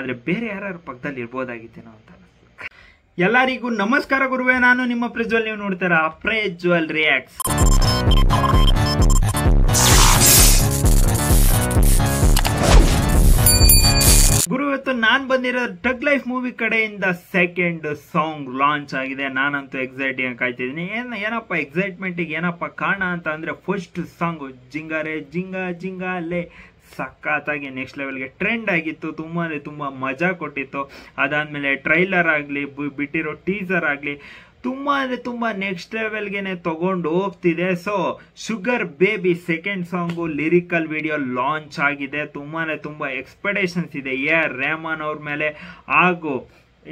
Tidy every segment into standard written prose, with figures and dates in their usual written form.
ಆದರೆ ಬೇರೆ ಯಾರು ಪಕ್ಕದಲ್ಲಿ ಇರ್ಬೋದಾಗಿತ್ತೇನೋ ಅಂತ. ಎಲ್ಲರಿಗೂ ನಮಸ್ಕಾರ ಗುರುವೇ, ನಾನು ನಿಮ್ಮ ಪ್ರಜ್ವಲ್. ನೀವು ನೋಡ್ತಾರ ಪ್ರಜ್ವಲ್ ರಿಯಾಕ್ಟ್ಸ್. ಗುರು, ಇವತ್ತು ನಾನ್ ಬಂದಿರೋ ಟಗ್ ಲೈಫ್ ಮೂವಿ ಕಡೆಯಿಂದ ಸೆಕೆಂಡ್ ಸಾಂಗ್ ಲಾಂಚ್ ಆಗಿದೆ. ನಾನಂತೂ ಎಕ್ಸೈಟಿಂಗ್ ಕಾಯ್ತಿದ್ದೀನಿ. ಏನಪ್ಪ ಎಕ್ಸೈಟ್ಮೆಂಟಿಗೆ ಏನಪ್ಪ ಕಾರಣ ಅಂತ ಅಂದ್ರೆ, ಫಸ್ಟ್ ಸಾಂಗ್ ಜಿಂಗಾರೆ ಜಿಂಗಾ ಜಿಂಗಾಲೆ ಸಖತ್ತಾಗಿ ನೆಕ್ಸ್ಟ್ ಲೆವೆಲ್ಗೆ ಟ್ರೆಂಡ್ ಆಗಿತ್ತು. ತುಂಬ ಮಜಾ ಕೊಟ್ಟಿತ್ತು. ಅದಾದ್ಮೇಲೆ ಟ್ರೈಲರ್ ಆಗಲಿ, ಬಿಟ್ಟಿರೋ ಟೀಸರ್ ಆಗಲಿ ತುಂಬ ನೆಕ್ಸ್ಟ್ ಲೆವೆಲ್ಗೆನೆ ತಗೊಂಡು ಹೋಗ್ತಿದೆ. So sugar baby second song lyrical video launch ಆಗಿದೆ. ತುಂಬ ಎಕ್ಸ್ಪೆಕ್ಟೇಷನ್ಸ್ ಇದೆ AR ರೆಹಮಾನ್ ಅವ್ರ ಮೇಲೆ, ಹಾಗೂ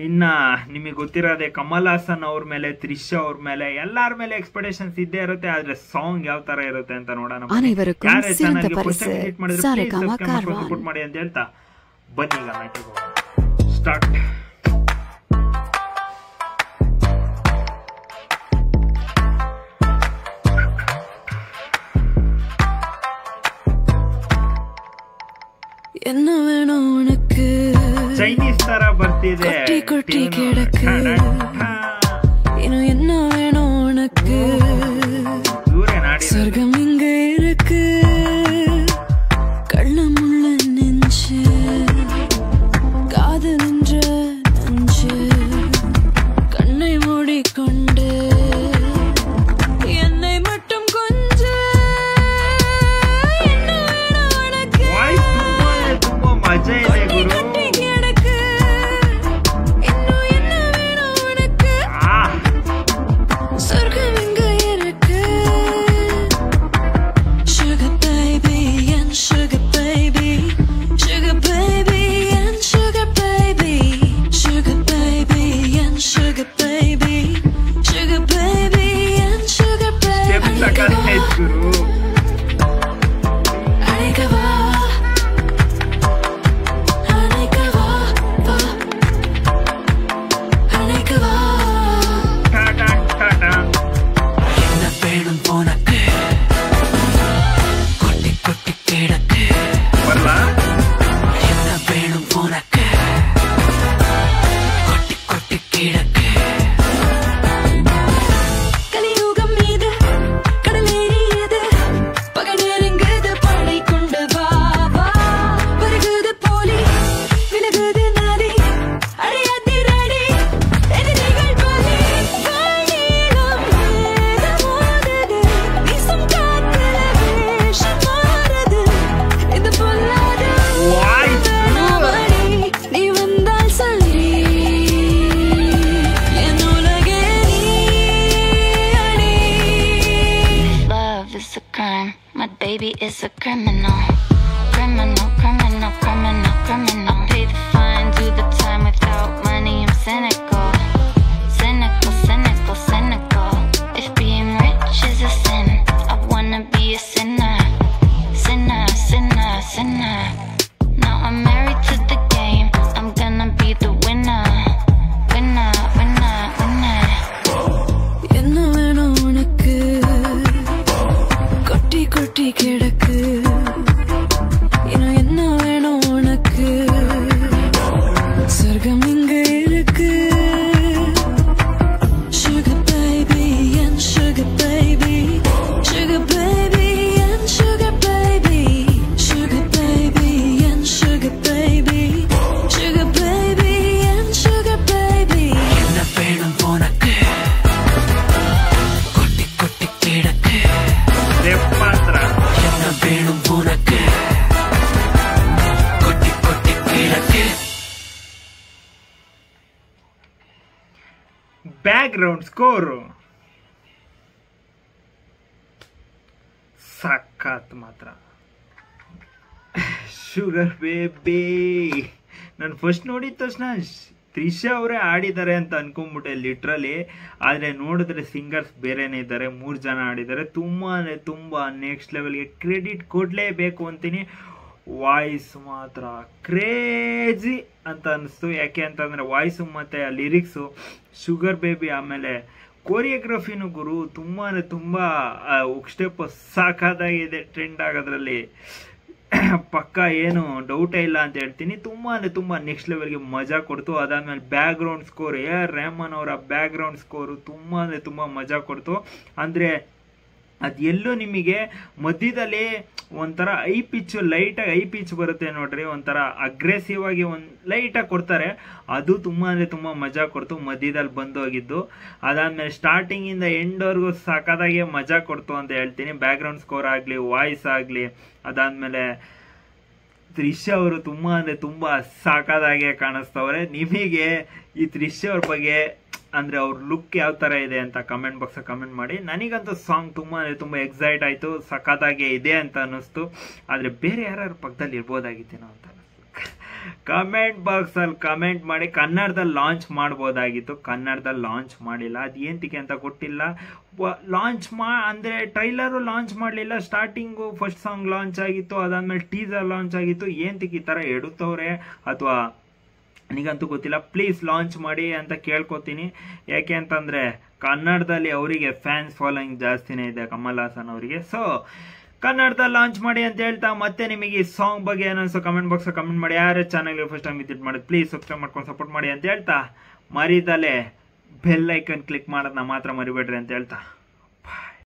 ಇನ್ನ ನಿಮಗೆ ಗೊತ್ತಿರೋದೆ ಕಮಲ್ ಹಾಸನ್ ಅವ್ರ ಮೇಲೆ, ತ್ರಿಷಾ ಅವ್ರ ಮೇಲೆ, ಎಲ್ಲಾರ ಮೇಲೆ ಎಕ್ಸ್ಪೆಕ್ಟೇಷನ್ಸ್ ಇದ್ದೇ ಇರುತ್ತೆ. ಆದ್ರೆ ಸಾಂಗ್ ಯಾವ ತರ ಇರುತ್ತೆ ಅಂತ ನೋಡೋಣ. ಯಾರೇ ಚಾನಲ್ಗೆ ಫಸ್ಟ್ ಟೈಮ್ ವಿಸಿಟ್ ಮಾಡಿದ್ರೆ ಪ್ಲೀಸ್ ಸಬ್ಸ್ಕ್ರೈಬ್ ಮಾಡಿ ಸಪೋರ್ಟ್ ಮಾಡಿ ಅಂತ ಹೇಳ್ತಾ ಬನ್ನಿ ಈಗ ಮ್ಯಾಟ್ರಿಗೆ ಸ್ಟಾರ್ಟ್. என்ன வேணும் உனக்கு, ಚೈನೀಸ್ ತರ ಬರ್ತಿದೆ. கொட்டி கிடக்கு, இன்னும் என்ன வேணும் உனக்கு, சொர்க்கம் இங்க இருக்கு, கள்ளமுள்ள நெஞ்சு, காதல் என்ற நெஞ்சு, கண்ணை மூடிக்கொண்டு என்னை மட்டும் கொஞ்சு. என்ன வேணும் உனக்கு, ಮಜಾ ಇದೆ ಗುರು. Baby is a criminal, criminal, criminal, criminal, criminal. Pay the fine, do the time without money. I'm cynical, cynical, cynical, cynical. If being rich is a sin, I wanna be a sinner, sinner, sinner, sinner. Now I'm married to the game, I'm gonna be the winner, winner, winner, winner. என்ன வேணும் உனக்கு, கொட்டி கொட்டி கிடக்கு, இன்னும் என்ன வேணும் உனக்கு, சொர்க்கம் இங்க இருக்கு, sugar baby and sugar baby, sugar baby and sugar baby, sugar baby and sugar baby, sugar baby and sugar baby. என்ன வேணும் உனக்கு, கொட்டி கொட்டி கிடக்கு, என்ன வேணும் உனக்கு, கொட்டி கொட்டி கிடக்கு. ಬ್ಯಾಕ್ಗ್ರೌಂಡ್ ಸ್ಕೋರು ಸಖತ್ ಮಾತ್ರ. ಶುಗರ್ ಬೇಬಿ ನಾನು ಫಸ್ಟ್ ನೋಡಿದ ತಕ್ಷಣ ತ್ರಿಷಾ ಅವರೇ ಆಡಿದ್ದಾರೆ ಅಂತ ಅನ್ಕೊಂಡ್ಬಿಟ್ಟೆ ಲಿಟ್ರಲಿ. ಆದರೆ ನೋಡಿದ್ರೆ ಸಿಂಗರ್ಸ್ ಬೇರೆನೇ ಇದ್ದಾರೆ, 3 ಜನ ಆಡಿದ್ದಾರೆ. ತುಂಬ ನೆಕ್ಸ್ಟ್ ಲೆವೆಲ್ಗೆ ಕ್ರೆಡಿಟ್ ಕೊಡಲೇಬೇಕು ಅಂತೀನಿ. ವಾಯ್ಸ್ ಮಾತ್ರ ಕ್ರೇಜಿ ಅಂತ ಅನಿಸ್ತು. ಯಾಕೆ ಅಂತಂದರೆ ವಾಯ್ಸು ಮತ್ತು ಲಿರಿಕ್ಸು, ಶುಗರ್ ಬೇಬಿ, ಆಮೇಲೆ ಕೋರಿಯೋಗ್ರಫಿನೂ ಗುರು ತುಂಬ ಸ್ಟೆಪ್ ಸಾಕಾಗಿದೆ ಟ್ರೆಂಡ್ ಆಗೋದ್ರಲ್ಲಿ. ಪಕ್ಕ ಏನು ಡೌಟೇ ಇಲ್ಲ ಅಂತ ಹೇಳ್ತೀನಿ. ತುಂಬ ಅಂದರೆ ತುಂಬ ನೆಕ್ಸ್ಟ್ ಲೆವೆಲ್ಗೆ ಮಜಾ ಕೊಡ್ತು. ಅದಾದಮೇಲೆ ಬ್ಯಾಕ್ಗ್ರೌಂಡ್ ಸ್ಕೋರ್ ರೆಹಮಾನ್ ಅವರ ಬ್ಯಾಕ್ಗ್ರೌಂಡ್ ಸ್ಕೋರು ತುಂಬ ಅಂದರೆ ತುಂಬ ಮಜಾ ಕೊಡ್ತು. ಅಂದರೆ ಅದು ಎಲ್ಲೂ ನಿಮಗೆ ಮಧ್ಯದಲ್ಲಿ ಒಂಥರ ಲೈಟಾಗಿ ಐ ಪಿಚ್ ಬರುತ್ತೆ ನೋಡ್ರಿ, ಒಂಥರ ಅಗ್ರೆಸಿವ್ ಆಗಿ ಲೈಟಾಗಿ ಕೊಡ್ತಾರೆ. ಅದು ತುಂಬ ಅಂದರೆ ತುಂಬ ಮಜಾ ಕೊಡ್ತು ಮಧ್ಯದಲ್ಲಿ ಬಂದೋಗಿದ್ದು. ಅದಾದಮೇಲೆ ಸ್ಟಾರ್ಟಿಂಗಿಂದ ಎಂಡ್ವರೆಗೂ ಸಖತ್ತಾಗಿ ಮಜಾ ಕೊಡ್ತು ಅಂತ ಹೇಳ್ತೀನಿ. ಬ್ಯಾಕ್ಗ್ರೌಂಡ್ ಸ್ಕೋರ್ ಆಗಲಿ, ವಾಯ್ಸ್ ಆಗಲಿ. ಅದಾದಮೇಲೆ ತ್ರಿಷಾ ಅವರು ತುಂಬ ಅಂದರೆ ತುಂಬ ಸಖತ್ತಾಗೆ ಕಾಣಿಸ್ತವ್ರೆ. ನಿಮಗೆ ಈ ತ್ರಿಷಾ ಅವ್ರ ಬಗ್ಗೆ ಅಂದರೆ ಅವ್ರ ಲುಕ್ ಯಾವ ಥರ ಇದೆ ಅಂತ ಕಮೆಂಟ್ ಬಾಕ್ಸಲ್ಲಿ ಕಮೆಂಟ್ ಮಾಡಿ. ನನಗಂತೂ ಸಾಂಗ್ ತುಂಬ ಅಂದರೆ ತುಂಬ ಎಕ್ಸೈಟ್ ಆಯಿತು, ಸಖತ್ತಾಗೆ ಇದೆ ಅಂತ ಅನ್ನಿಸ್ತು. ಆದರೆ ಬೇರೆ ಯಾರ್ಯಾರ ಪಕ್ಕದಲ್ಲಿ ಇರ್ಬೋದಾಗಿತ್ತೇನೋ ಅಂತ ಅನ್ನಿಸ್ತು. ಕಮೆಂಟ್ ಬಾಕ್ಸಲ್ಲಿ ಕಮೆಂಟ್ ಮಾಡಿ. ಕನ್ನಡದಲ್ಲಿ ಲಾಂಚ್ ಮಾಡ್ಬೋದಾಗಿತ್ತು, ಕನ್ನಡದಲ್ಲಿ ಲಾಂಚ್ ಮಾಡಿಲ್ಲ. ಅದು ಏನಕ್ಕೆ ಅಂತ ಗೊತ್ತಿಲ್ಲ. ಅಂದರೆ ಟ್ರೈಲರು ಲಾಂಚ್ ಮಾಡಲಿಲ್ಲ. ಸ್ಟಾರ್ಟಿಂಗು ಫಸ್ಟ್ ಸಾಂಗ್ ಲಾಂಚ್ ಆಗಿತ್ತು, ಅದಾದಮೇಲೆ ಟೀಸರ್ ಲಾಂಚ್ ಆಗಿತ್ತು. ಏನಕ್ಕೆ ಈ ಥರ ಎಡುತ್ತವ್ರೆ ಅಥವಾ ನನಗಂತೂ ಗೊತ್ತಿಲ್ಲ. ಪ್ಲೀಸ್ ಲಾಂಚ್ ಮಾಡಿ ಅಂತ ಕೇಳ್ಕೊತೀನಿ. ಯಾಕೆ ಅಂತಂದರೆ ಕನ್ನಡದಲ್ಲಿ ಅವರಿಗೆ ಫ್ಯಾನ್ಸ್ ಫಾಲೋಯಿಂಗ್ ಜಾಸ್ತಿನೇ ಇದೆ ಕಮಲ್ ಹಾಸನ್ ಅವರಿಗೆ. ಸೊ ಕನ್ನಡದಲ್ಲಿ ಲಾಂಚ್ ಮಾಡಿ ಅಂತ ಹೇಳ್ತಾ, ಮತ್ತೆ ನಿಮಗೆ ಈ ಸಾಂಗ್ ಬಗ್ಗೆ ಏನನ್ಸೋ ಕಮೆಂಟ್ ಬಾಕ್ಸಲ್ಲಿ ಕಮೆಂಟ್ ಮಾಡಿ. ಯಾರೇ ಚಾನಲ್ಗೆ ಫಸ್ಟ್ ಟೈಮ್ ವಿಸಿಟ್ ಮಾಡೋದು ಪ್ಲೀಸ್ ಸಬ್ಸ್ಕ್ರೈಬ್ ಮಾಡ್ಕೊಂಡು ಸಪೋರ್ಟ್ ಮಾಡಿ ಅಂತ ಹೇಳ್ತಾ, ಮರಿದಲೆ ಬೆಲ್ ಐಕನ್ ಕ್ಲಿಕ್ ಮಾಡೋದನ್ನ ಮಾತ್ರ ಮರಿಬೇಡ್ರಿ ಅಂತ ಹೇಳ್ತಾ